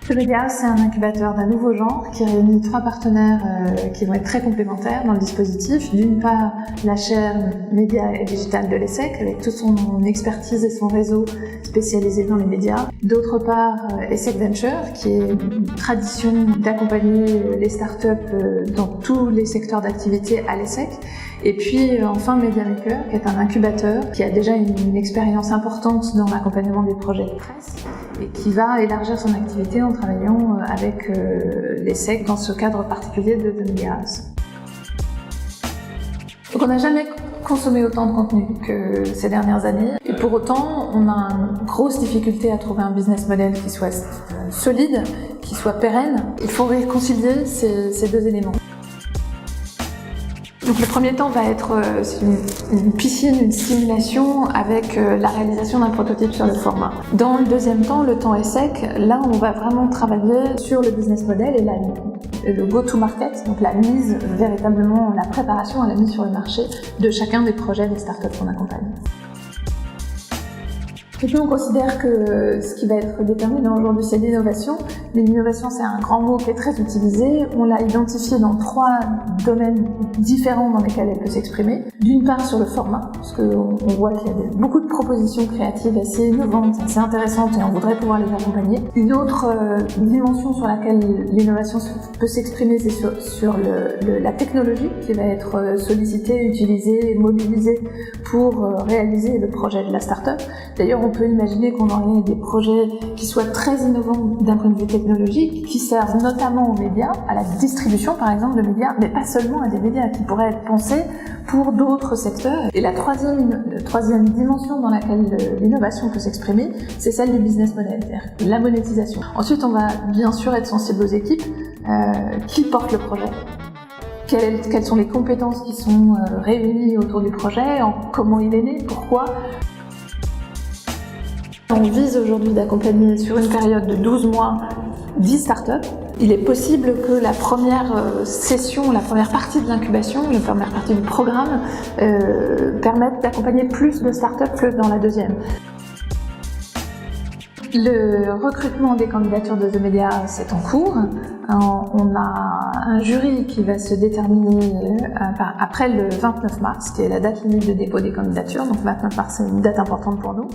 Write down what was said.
The Media, c'est un incubateur d'un nouveau genre qui réunit 3 partenaires qui vont être très complémentaires dans le dispositif. D'une part, la chaire médias et digital de l'ESSEC, avec toute son expertise et son réseau spécialisé dans les médias. D'autre part, ESSEC Venture, qui est une tradition d'accompagner les startups dans tous les secteurs d'activité à l'ESSEC. Et puis enfin MediaMaker, qui est un incubateur qui a déjà une expérience importante dans l'accompagnement des projets de presse et qui va élargir son activité en travaillant avec l'ESSEC dans ce cadre particulier de The Media House. Donc on n'a jamais consommé autant de contenu que ces dernières années et pour autant on a une grosse difficulté à trouver un business model qui soit solide, qui soit pérenne. Il faut réconcilier ces deux éléments. Donc le premier temps va être une piscine, une simulation avec la réalisation d'un prototype sur le format. Dans le deuxième temps, le temps ESSEC, là on va vraiment travailler sur le business model et le go-to-market, donc la mise véritablement, la préparation à la mise sur le marché de chacun des projets des startups qu'on accompagne. Et puis on considère que ce qui va être déterminant aujourd'hui c'est l'innovation. L'innovation c'est un grand mot qui est très utilisé. On l'a identifié dans 3 domaines différents dans lesquels elle peut s'exprimer. D'une part sur le format, parce qu'on voit qu'il y a beaucoup de propositions créatives assez innovantes, assez intéressantes et on voudrait pouvoir les accompagner. Une autre dimension sur laquelle l'innovation peut s'exprimer c'est sur la technologie qui va être sollicitée, utilisée, mobilisée pour réaliser le projet de la start-up. D'ailleurs, on peut imaginer qu'on aurait des projets qui soient très innovants d'un point de vue technologique, qui servent notamment aux médias, à la distribution par exemple de médias, mais pas seulement à des médias, qui pourraient être pensés pour d'autres secteurs. Et la troisième dimension dans laquelle l'innovation peut s'exprimer, c'est celle du business model, c'est-à-dire la monétisation. Ensuite, on va bien sûr être sensible aux équipes qui portent le projet. Quelles sont les compétences qui sont réunies autour du projet, comment il est né, pourquoi. On vise aujourd'hui d'accompagner sur une période de 12 mois 10 startups. Il est possible que la première session, la première partie de l'incubation, la première partie du programme permette d'accompagner plus de startups que dans la deuxième. Le recrutement des candidatures de The Media, c'est en cours. On a un jury qui va se déterminer après le 29 mars, qui est la date limite de dépôt des candidatures. Donc 29 mars, c'est une date importante pour nous.